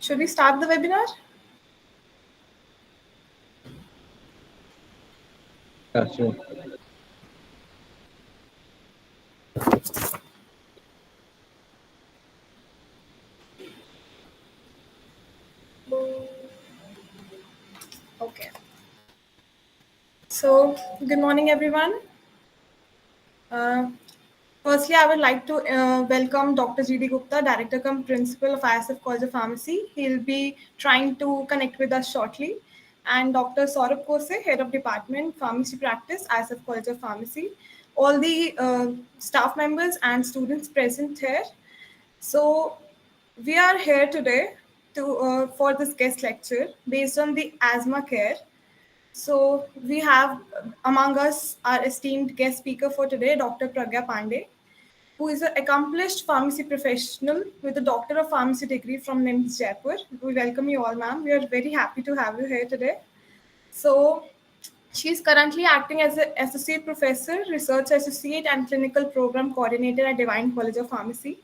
Should we start the webinar? Sure. Okay. So, good morning, everyone. Uh, Firstly, I would like to welcome Dr. G.D. Gupta, Director cum Principal of ISF College of Pharmacy. He'll be trying to connect with us shortly. And Dr. Saurabh Kose, Head of Department, Pharmacy Practice, ISF College of Pharmacy. All the staff members and students present here. So, we are here today for this guest lecture based on the asthma care. So we have among us our esteemed guest speaker for today, Dr. Pragya Pandey, who is an accomplished pharmacy professional with a Doctor of Pharmacy degree from NIMS Jaipur. We welcome you all, ma'am. We are very happy to have you here today. So she is currently acting as an associate professor, research associate, and clinical program coordinator at Divine College of Pharmacy.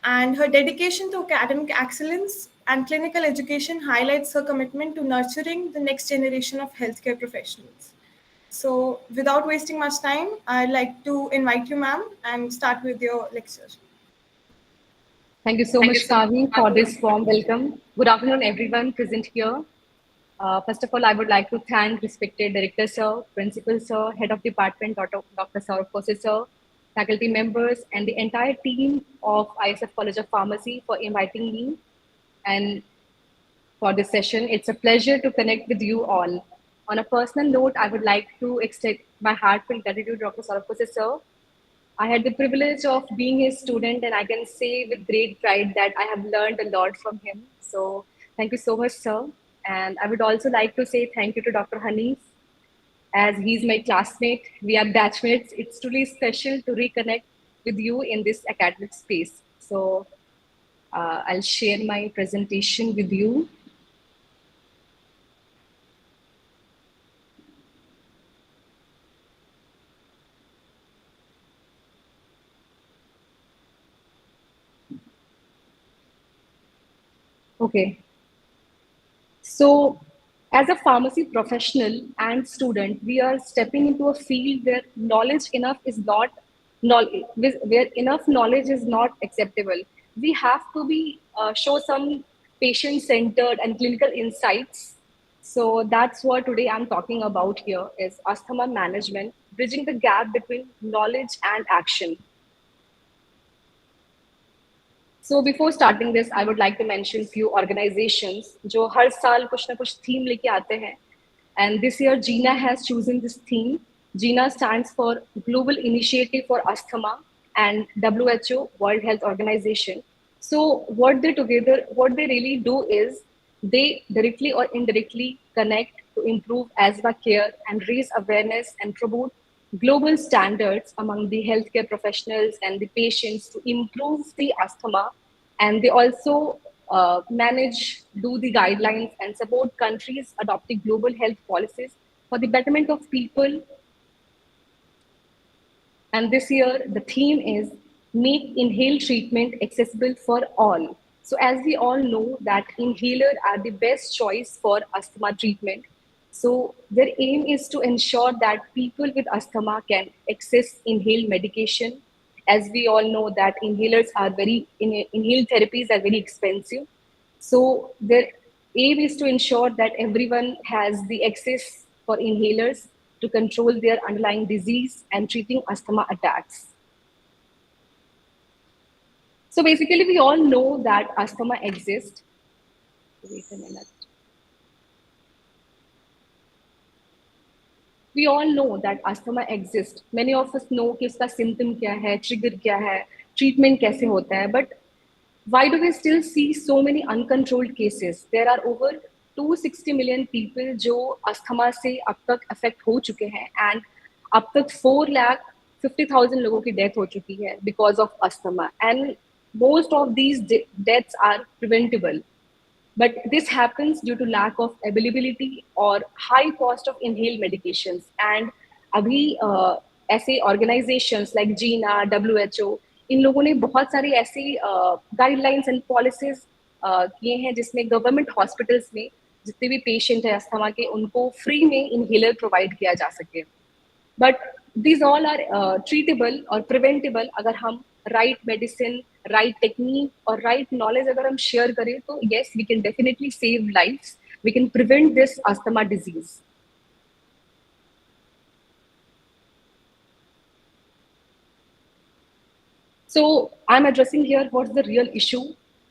And her dedication to academic excellence and clinical education highlights her commitment to nurturing the next generation of healthcare professionals. So, without wasting much time, I'd like to invite you, ma'am, and start with your lecture. Thank you so much, Kavi, for this warm welcome. Good afternoon, everyone present here. First of all, I would like to thank respected Director Sir, Principal Sir, Head of Department, Dr. Saurabh Kose Sir, faculty members, and the entire team of ISF College of Pharmacy for inviting me and for this session. It's a pleasure to connect with you all. On a personal note, I would like to extend my heartfelt gratitude to Dr. Saurabh Kose Sir. I had the privilege of being his student, and I can say with great pride that I have learned a lot from him. So thank you so much, sir. And I would also like to say thank you to Dr. Hanif, as he's my classmate. We are batchmates. It's truly special to reconnect with you in this academic space. So I'll share my presentation with you. Okay. So, as a pharmacy professional and student, we are stepping into a field where knowledge enough is not knowledge, where enough knowledge is not acceptable. We have to be show some patient-centered and clinical insights. So that's what today I'm talking about here is asthma management, bridging the gap between knowledge and action. So before starting this, I would like to mention few organizations जो हर साल कुछ ना कुछ theme लेके आते हैं. And this year, GINA has chosen this theme. GINA stands for Global Initiative for Asthma and WHO, World Health Organization. So what they really do is they directly or indirectly connect to improve asthma care and raise awareness and promote global standards among the healthcare professionals and the patients to improve the asthma. And they also do the guidelines and support countries adopting global health policies for the betterment of people. And this year, the theme is make inhaled treatment accessible for all. So as we all know that inhaler are the best choice for asthma treatment. So their aim is to ensure that people with asthma can access inhaled medication. As we all know that inhaled therapies are very expensive. So their aim is to ensure that everyone has the access for inhalers to control their underlying disease and treating asthma attacks. So basically, we all know that asthma exists. Wait a minute. We all know that asthma exists. Many of us know कि इसका symptom क्या है, trigger क्या है, treatment कैसे होता है. But why do we still see so many uncontrolled cases? There are over 260 million people जो अस्थमा से अब तक affect हो चुके हैं and अब तक 4,50,000 लोगों की death हो चुकी है because of asthma. And most of these deaths are preventable. But this happens due to lack of availability or high cost of inhaled medications. And अभी ऐसे organizations like GINA, WHO, इन लोगों ने बहुत सारी ऐसी guidelines and policies किए हैं, जिसमें गवर्नमेंट हॉस्पिटल्स में जितने भी पेशेंट है अस्थमा के उनको फ्री में इनहेलर प्रोवाइड किया जा सके. But these all are treatable और preventable अगर हम right medicine, right technique और right knowledge अगर हम share करें तो yes, we can definitely save lives. We can prevent this asthma disease. So I'm addressing here what's the real issue.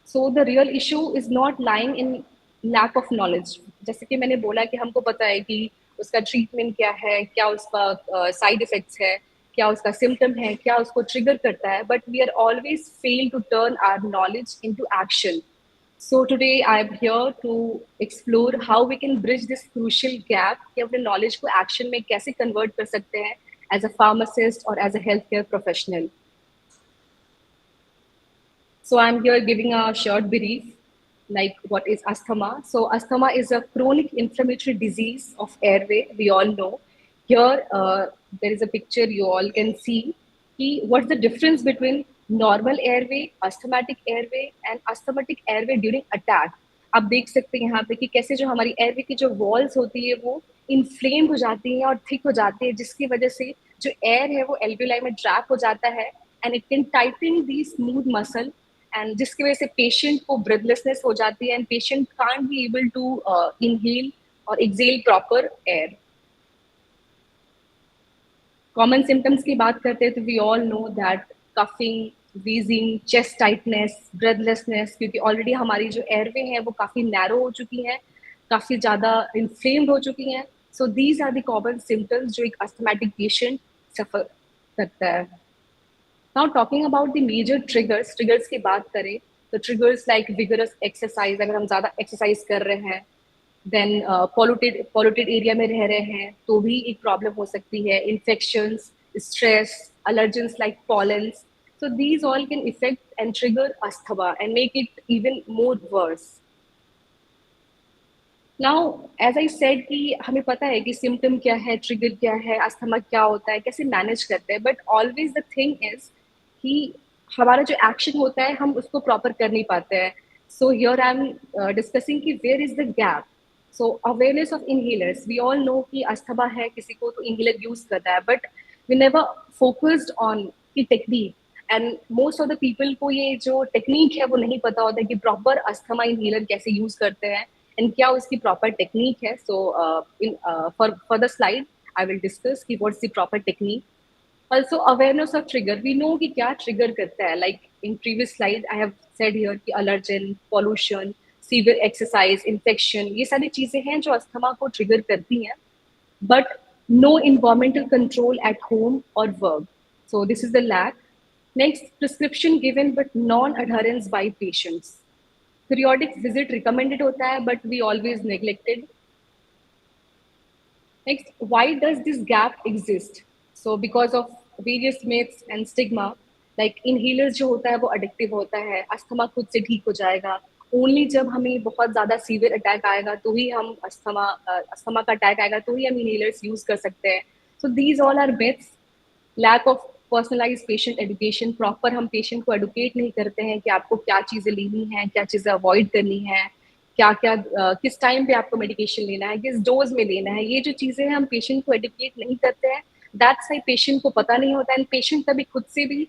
So the real issue is not lying in lack of knowledge. जैसे कि मैंने बोला कि हमको पता है कि उसका ट्रीटमेंट क्या है, क्या उसका साइड इफेक्ट्स है, क्या उसका सिम्टम है, क्या उसको ट्रिगर करता है, but we are always fail to turn our knowledge into action. So today I am here to explore how we can bridge this crucial gap कि अपने knowledge को action में कैसे convert कर सकते हैं as a pharmacist or as a healthcare professional. So I'm here giving a short brief, like what is asthma. So asthma is a chronic inflammatory disease of airway. We all know. Here, there is a picture you all can see. What's the difference between normal airway, asthmatic airway, and asthmatic airway during attack? आप देख सकते हैं यहाँ पे कि कैसे जो हमारी एयरवे की जो वॉल्स होती है वो इन्फ्लेम हो जाती हैं और थिक हो जाती है, जिसकी वजह से जो एयर है वो एल्वियोलाई में ट्रैप हो जाता है and it can tighten the smooth muscle and जिसकी वजह से पेशेंट को ब्रेथलेसनेस हो जाती है and patient can't be able to inhale और exhale proper air. Common symptoms की बात करते हैं तो we all know that coughing, wheezing, chest tightness, breathlessness, क्योंकि ऑलरेडी हमारी जो एयरवे है वो काफ़ी नैरो हो चुकी है, काफ़ी ज़्यादा इन्फ्लेम्ड हो चुकी हैं. So these are the common symptoms जो एक अस्थमैटिक पेशेंट सफ़र करता है. Now talking about the major triggers की बात करें तो ट्रिगर्स लाइक विगरस एक्सरसाइज, अगर हम ज़्यादा एक्सरसाइज कर रहे हैं, देन पॉल्यूटेड एरिया में रह रहे हैं तो भी एक प्रॉब्लम हो सकती है, infections, stress, allergens like pollens. So these all can affect and trigger asthma and make it even more worse. Now, as I said कि हमें पता है कि symptom क्या है, trigger क्या है, अस्थमा क्या होता है, कैसे मैनेज करते हैं, but always the thing is कि हमारा जो एक्शन होता है हम उसको प्रॉपर कर नहीं पाते हैं. So here I am discussing कि where is the gap. So awareness of inhalers, we all know कि अस्थमा है किसी को तो इनहेलर यूज करता है, but we never focused on की technique and most of the people को ये जो टेक्निक है वो नहीं पता होता है कि प्रॉपर अस्थमा इनहेलर कैसे यूज करते हैं एंड क्या उसकी प्रॉपर टेक्निक है. So for the slide I will discuss कि what's the proper technique. Also awareness of trigger, we know कि क्या ट्रिगर करता है. Like in previous slide I have said here कि allergen, pollution, severe exercise, infection, ये सारी चीजें हैं जो अस्थमा को ट्रिगर करती हैं, but no environmental control at home or work. So this is the lack. Next, prescription given but non-adherence by patients. Periodic visit recommended hota hai, but we always neglected. Next, why does this gap exist? So because of various myths and stigma, like inhalers जो होता है वो addictive होता है, asthma खुद से ठीक हो जाएगा, ओनली जब हमें बहुत ज़्यादा सीवियर अटैक आएगा तो ही हम अस्थमा का अटैक आएगा तो ही हम इनहेलर्स यूज़ कर सकते हैं. So these all are myths. Lack of personalize patient education, proper हम पेशेंट को एडुकेट नहीं करते हैं कि आपको क्या चीज़ें लेनी है, क्या चीज़ें अवॉइड करनी है, क्या क्या किस टाइम पे आपको मेडिकेशन लेना है, किस डोज में लेना है. ये जो चीज़ें हैं हम पेशेंट को एडुकेट नहीं करते हैं, दैट्स वाई पेशेंट को पता नहीं होता है. एंड पेशेंट कभी खुद से भी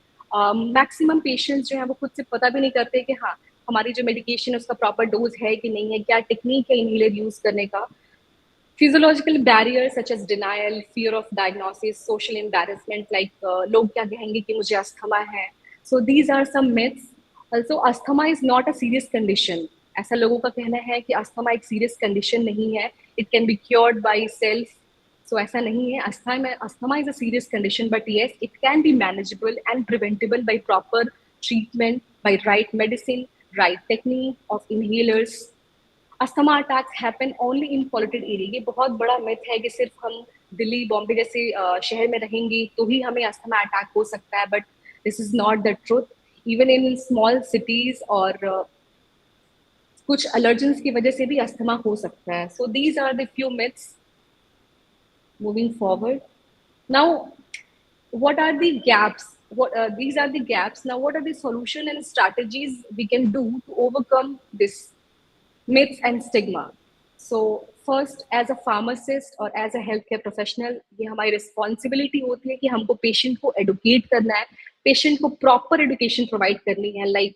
मैक्सिमम पेशेंट्स जो हैं वो खुद से पता भी नहीं करते कि हाँ हमारी जो मेडिकेशन है उसका प्रॉपर डोज है कि नहीं है, क्या टेक्निक है इनहेलर यूज करने का. Physiological barrier such as denial, fear of diagnosis, social embarrassment, like लोग क्या कहेंगे कि मुझे अस्थमा है. So these are some myths. Also asthma is not a serious condition. ऐसा लोगों का कहना है कि अस्थमा एक सीरियस कंडीशन नहीं है, it can be cured by self. So ऐसा नहीं है. Asthma is a serious condition, but yes it can be manageable and preventable by proper treatment, by right medicine, right technique of inhalers. Asthma attacks happen only in polluted area. ये बहुत बड़ा myth है कि सिर्फ हम दिल्ली, बॉम्बे जैसे शहर में रहेंगे तो ही हमें अस्थमा अटैक हो सकता है, but this is not the truth. Even in small cities और कुछ अलर्जेंस की वजह से भी अस्थमा हो सकता है. So these are the few myths. Moving forward, now what are the gaps what these are the gaps. Now, what are the solution and strategies we can do to overcome this myths and stigma? So first, as a pharmacist or as a healthcare professional, ये हमारी responsibility होती है कि हमको patient को educate करना है, patient को proper education provide करनी है, like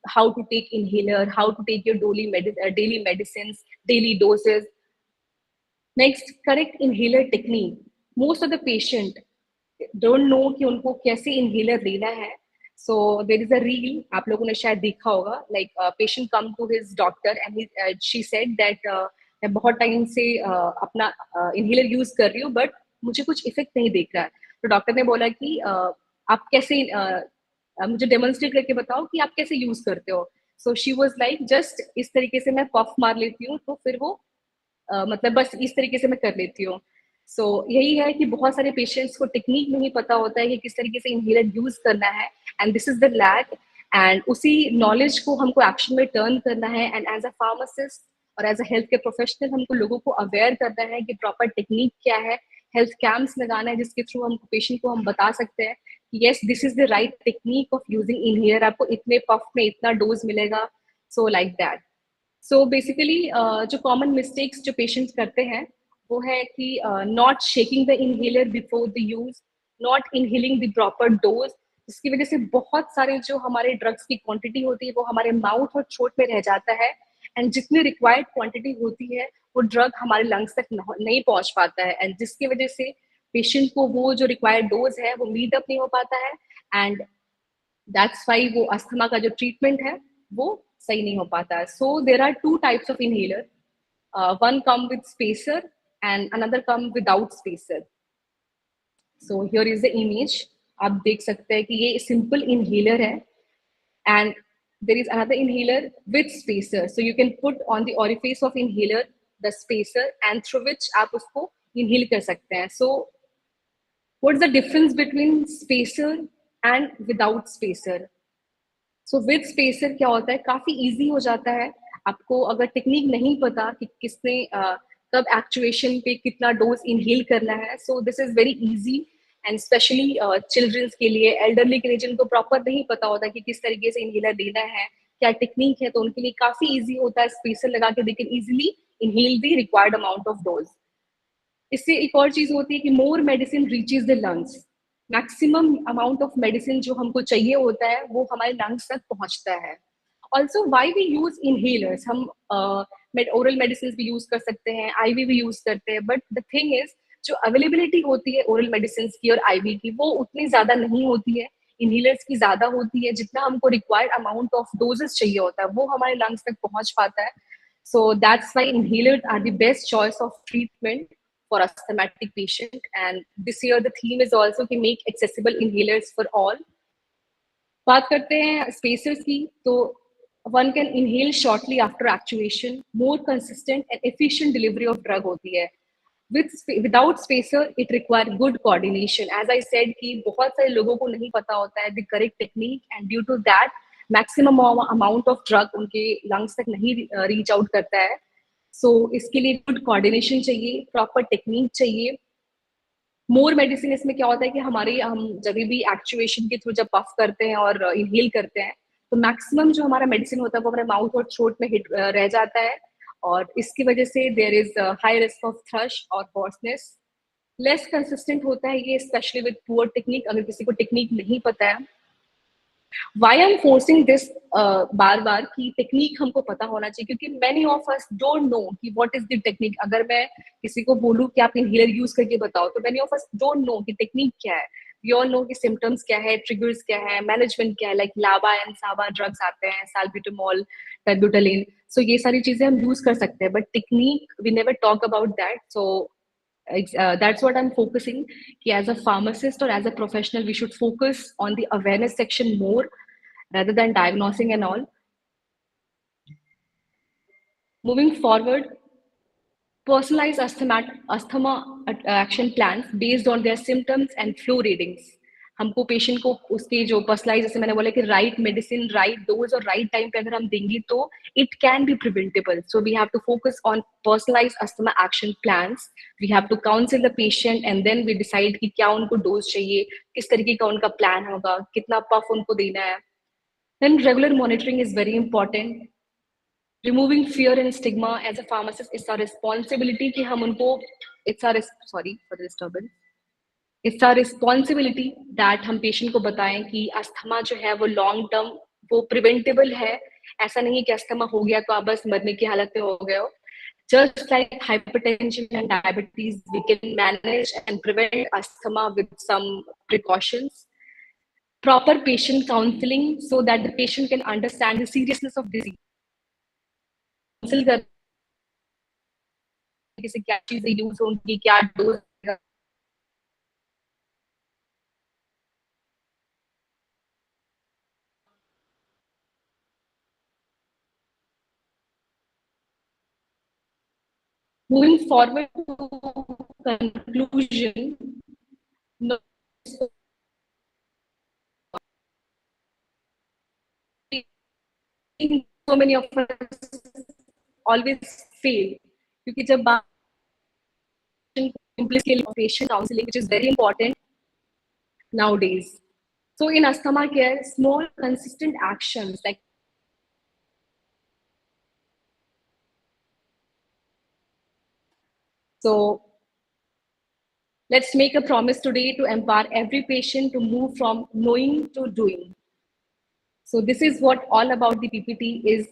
how to take inhaler, how to take your daily medicines, daily doses. Next, correct inhaler technique. Most of the patient don't know कि उनको कैसे inhaler लेना है. So there is a reel आप लोगों ने शायद देखा होगा, like patient come to his doctor and she said that मैं बहुत टाइम से अपना inhaler use कर रही हूँ but मुझे कुछ इफेक्ट नहीं देख रहा है. तो डॉक्टर ने बोला कि आप कैसे मुझे डेमोन्स्ट्रेट करके बताओ कि आप कैसे यूज करते हो. So she was like just इस तरीके से मैं पफ मार लेती हूँ तो फिर वो मतलब बस इस तरीके से मैं कर लेती हूँ. सो यही है कि बहुत सारे पेशेंट्स को टेक्निक नहीं पता होता है कि किस तरीके से इनहेलर यूज करना है, and this is the lack. And उसी नॉलेज को हमको एक्शन में टर्न करना है, एंड एज अ फार्मासिस्ट और as a health care professional हमको लोगों को अवेयर करना है कि प्रॉपर टेक्निक क्या है. हेल्थ कैंप्स लगाना है जिसके थ्रू हम पेशेंट को हम बता सकते हैं कि yes this is the right technique of using inhaler, आपको इतने पफ में इतना डोज मिलेगा. So like that. So basically जो कॉमन मिस्टेक्स जो पेशेंट्स करते हैं वो है कि not shaking the inhaler before the use, not inhaling the proper dose, जिसकी वजह से बहुत सारे जो हमारे ड्रग्स की क्वांटिटी होती है वो हमारे माउथ और थ्रोट में रह जाता है, एंड जितनी रिक्वायर्ड क्वांटिटी होती है वो ड्रग हमारे लंग्स तक नहीं पहुंच पाता है, एंड जिसकी वजह से पेशेंट को वो जो रिक्वायर्ड डोज है वो मीट अप नहीं हो पाता है, एंड दैट्स वाई वो अस्थमा का जो ट्रीटमेंट है वो सही नहीं हो पाता है. So there are two types of inhaler. One come with spacer and another come without spacer. So here is the image. आप देख सकते हैं कि ये सिंपल इनहेलर है, and there is another inhaler with spacer, so you can put on the orifice of inhaler the spacer and through which आप उसको inhale कर सकते हैं. So what's the difference between spacer and without spacer? So with spacer क्या होता है, काफी easy हो जाता है. आपको अगर टेक्निक नहीं पता कि किसने कब एक्चुएशन पे कितना डोज इनहेल करना है, so this is very easy, and specially childrens के लिए, एल्डरली के लिए जिनको प्रॉपर नहीं पता होता कि किस तरीके से इनहेलर देना है, क्या टेक्निक है, तो उनके लिए काफी इजी होता है स्पेसर लगा के they can easily inhale the required amount of dose. इससे एक और चीज होती है कि more medicine reaches the lungs. Maximum amount of medicine जो हमको चाहिए होता है वो हमारे लंग्स तक पहुंचता है. Also why we use inhalers, हम ओरल मेडिसिन भी यूज कर सकते हैं, आईवी भी यूज करते हैं, बट द थिंग इज जो अवेलेबिलिटी होती है ओरल मेडिसिन की और आईवी की वो उतनी ज्यादा नहीं होती है, इनहेलर्स की ज्यादा होती है. जितना हमको रिक्वायर्ड अमाउंट ऑफ डोजेस चाहिए होता है वो हमारे लंग्स तक पहुंच पाता है. So that's why inhalers are the best choice of treatment for asthmatic patient. And this year the theme is also to make accessible inhalers for all. बात करते हैं spacers की, तो one can inhale shortly after actuation, more consistent and efficient delivery of drug होती है. Without spacer it require good coordination. As I said कि बहुत सारे लोगों को नहीं पता होता है the correct technique, and due to that maximum amount of drug उनके लंग्स तक नहीं रीच आउट करता है. सो इसके लिए गुड कोऑर्डिनेशन चाहिए, प्रॉपर टेक्निक चाहिए. मोर मेडिसिन इसमें क्या होता है कि हमारे हम जब भी एक्चुएशन के थ्रू जब पफ करते हैं और इनहेल करते हैं तो मैक्सिमम जो हमारा मेडिसिन होता है वो हमारे माउथ और थ्रोट में हिट रह जाता है, और इसकी वजह से there is high risk of thrush और हॉर्सनेस. लेस कंसिस्टेंट होता है ये, स्पेशली विद पुअर टेक्निक. अगर किसी को टेक्निक नहीं पता है, why I am forcing this बार बार कि टेक्निक हमको पता होना चाहिए, क्योंकि many of us don't know कि व्हाट इज द टेक्निक. अगर मैं किसी को बोलूं कि आप इनहेलर यूज करके बताओ तो many of us don't know कि टेक्निक क्या है. वी ऑल नो कि सिम्टम्स क्या है, ट्रिगर्स क्या है, मैनेजमेंट क्या है, लाइक लावा एंड सावा ड्रग्स आते हैं, साल्ब्यूटामॉल, टेरब्यूटालिन. सो ये सारी चीजें हम यूज कर सकते हैं, but technique we never talk about that. So that's what I'm focusing. As a pharmacist or as a professional, we should focus on the awareness section more rather than diagnosing and all. Moving forward, personalized asthma action plans based on their symptoms and flow readings. हमको patient को उसके जो personalize, जैसे मैंने बोला कि right medicine, right dose और right time पे अगर हम देंगे तो it can be preventable. So we have to focus on personalize asthma action plans. We have to counsel the patient and then we decide कि क्या उनको डोज चाहिए, किस तरीके का उनका प्लान होगा, कितना पफ उनको देना है. Then regular monitoring is very important. Removing fear and stigma as a pharmacist it's our responsibility कि हम उनको, it's our, sorry for the disturbance, it's our responsibility that हम पेशेंट को बताएं कि अस्थमा जो है वो लॉन्ग टर्म, वो प्रिवेंटेबल है. ऐसा नहीं कि अस्थमा हो गया तो आप बस मरने की हालत में हो गए हो. Just like hypertension and diabetes, we can manage and prevent asthma with some precautions. Proper patient counseling so that the patient can understand the seriousness of disease. Counsel करने से क्या चीजें यूज होंगी, क्या dose. Moving forward to conclusion, no, so many of us always fail क्योंकि जब बात patient counseling, which is very important nowadays. So in asthma care, small consistent actions like so let's make a promise today to empower every patient to move from knowing to doing. So this is what all about the PPT is,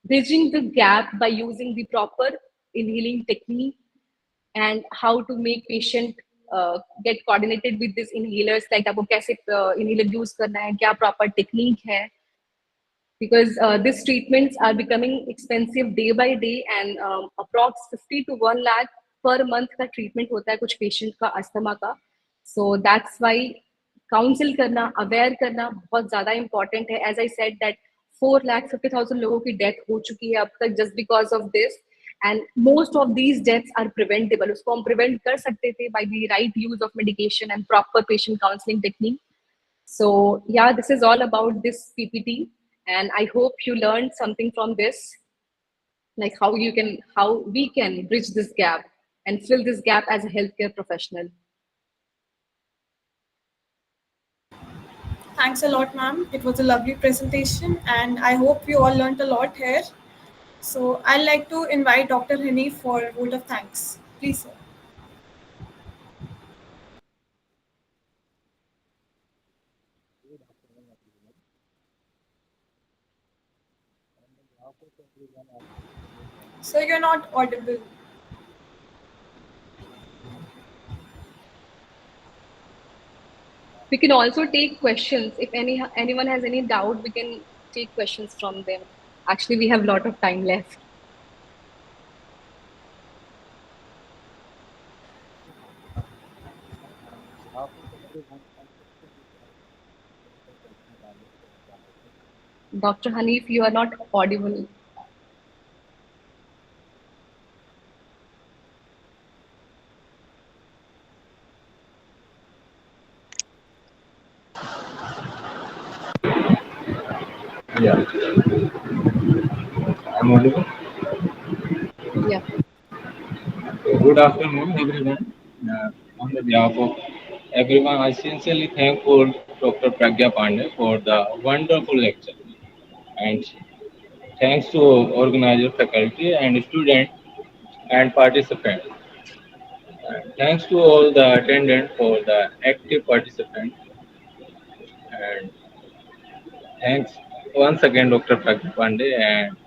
bridging the gap by using the proper inhaling technique and how to make patient get coordinated with these inhalers, like आपको कैसे inhaler use करना है, क्या proper technique है, because these treatments are becoming expensive day by day and approx 50 to 1 lakh per month का treatment होता है कुछ patient का अस्थमा का. So that's why counsel करना, aware करना बहुत ज़्यादा important है. As I said that 4,50,000 लोगों की death हो चुकी है अब तक just because of this, and most of these deaths are preventable. उसको हम prevent कर सकते थे by the right use of medication and proper patient counseling technique. So yeah, this is all about this PPT, and I hope you learned something from this, like how we can bridge this gap and fill this gap as a healthcare professional. Thanks a lot, ma'am. It was a lovely presentation, and I hope you all learned a lot here. So I'd like to invite Dr. Hani for a vote of thanks. Please, sir. So you're not audible. We can also take questions if anyone has any doubt. We can take questions from them. Actually, we have a lot of time left. Dr. Hanif, you are not audible. Yeah, I'm audible. Yeah. Good afternoon, everyone. On the behalf of everyone, I sincerely thankful Dr. Pragya Pandey for the wonderful lecture. And thanks to organizer, faculty, and student and participant. And thanks to all the attendant for the active participant. And thanks once again, Dr. Pragya Pandey and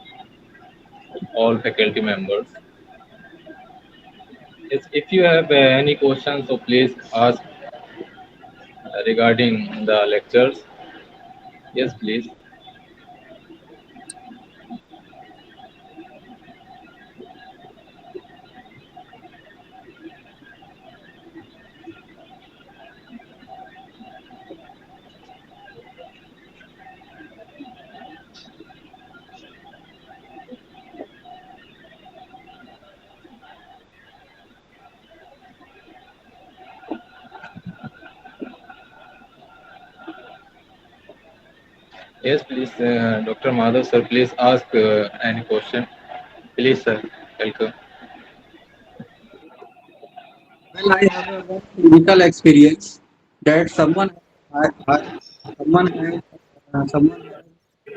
all faculty members. Yes, if you have any questions, so please ask regarding the lectures. Yes, please. Yes, please, Dr. Madhav, sir, please ask any question. Please, sir, welcome. Well, I have a one clinical experience that someone has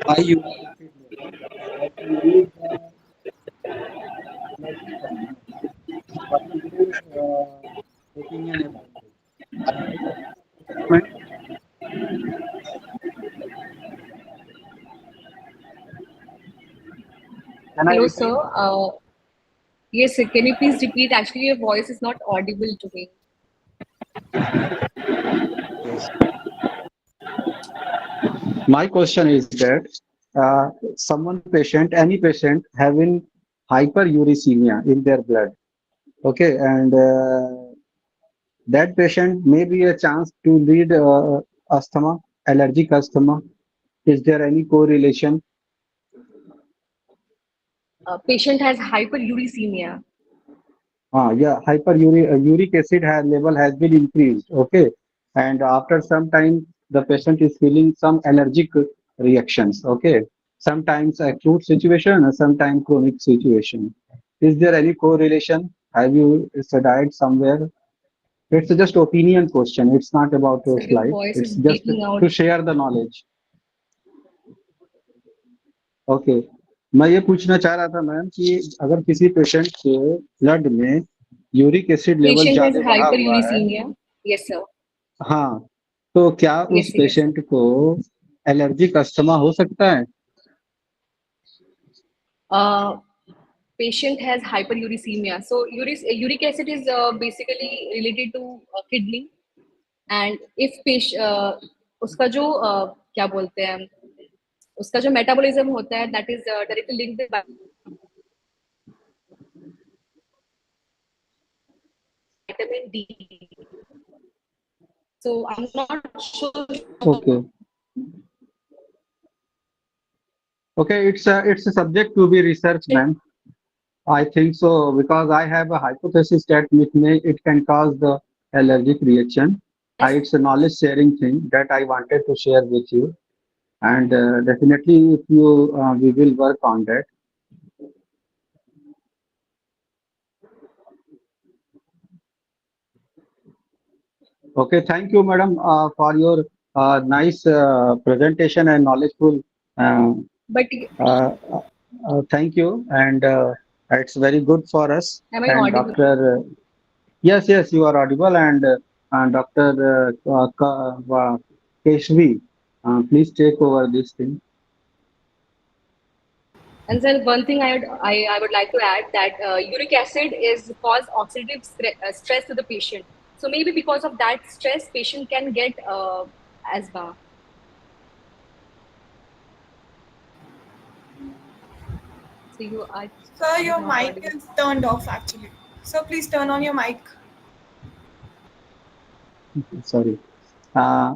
high uric acid level that can lead the allergic asthma. What is your opinion about it? Are you agree with the statement? Can I Hello, repeat? sir. Yes, sir. Can you please repeat? Actually, your voice is not audible to me. Yes. My question is that any patient having hyperuricemia in their blood, okay, and that patient may be a chance to lead asthma, allergic asthma. Is there any correlation? Patient has hyperuricemia. Yeah, uric acid level has been increased. Okay, and after some time, the patient is feeling some allergic reactions. Okay, sometimes acute situation, and sometimes chronic situation. Is there any correlation? Have you studied somewhere? It's just opinion question. It's not about your So your slide. voice It's is just breaking to out. share the knowledge. Okay, मैं ये पूछना चाह रहा था ma'am कि अगर किसी patient के ब्लड में uric acid level Patient has ज्यादा बढ़ा हुआ है, hyperuricemia. Yes, sir. हाँ, तो क्या उस Yes, sir. Yes, sir. Patient को एलर्जिक अस्थमा हो सकता है? Uh, Patient has hyperuricemia. So uric acid is basically related to kidney. And if patient उसका जो क्या बोलते हैं उसका जो मेटाबॉलिज्म होता है that is directly linked with vitamin D. So I'm not sure. Okay, okay, it's a subject to be researched, ma'am. I think so because I have a hypothesis that it can cause the allergic reaction. It's a knowledge sharing thing that I wanted to share with you, and definitely if you we will work on that. Okay, thank you, madam, for your nice presentation and knowledgeful. Uh, But uh, Thank you, and it's very good for us. am I And audible? Dr. Yes, yes, you are audible, and Dr. Keshvi, please take over this thing. And then one thing I would like to add that uric acid is cause oxidative stress to the patient. So maybe because of that stress, patient can get asthma. So Sir, I was your not mic audible. is turned off actually. So please turn on your mic. Sorry. Uh,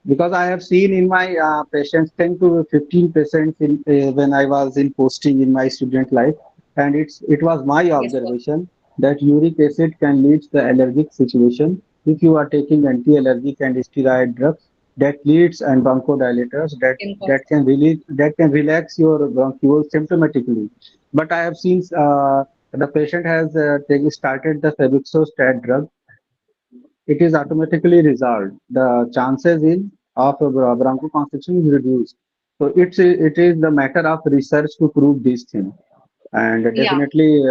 because I have seen in my patients 10 to 15% when I was in posting in my student life, and it was my Yes, sir. observation that uric acid can lead to allergic situation if you are taking anti-allergic and steroid drugs that leads and bronchodilators Can cause. that can relax your bronchioles symptomatically. But I have seen the patient has started the febuxostat drug, it is automatically resolved. The chances in of bronchoconstriction is reduced. So it is the matter of research to prove these things. And Yeah, definitely,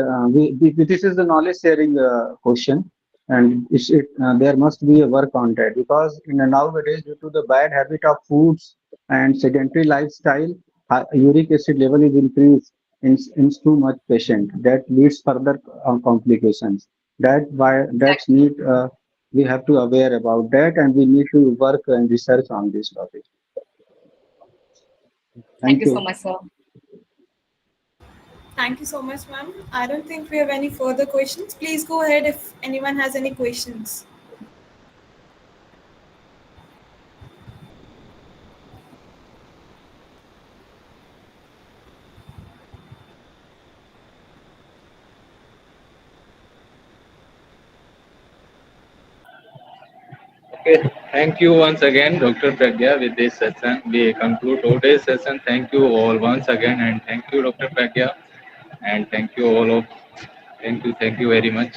this is the knowledge sharing question, and there must be a work on that because nowadays, due to the bad habit of foods and sedentary lifestyle, uric acid level is increased in too much patient. That leads further complications. That's exactly. need we have to aware about that, and we need to work and research on this topic. Thank Thank you so you. much, sir. Thank you so much, ma'am. I don't think we have any further questions. Please go ahead if anyone has any questions. Okay. Thank you once again, Dr. Pragya, with this session. We conclude today's session. Thank you all once again, and thank you, Dr. Pragya, and thank you all of, thank you very much.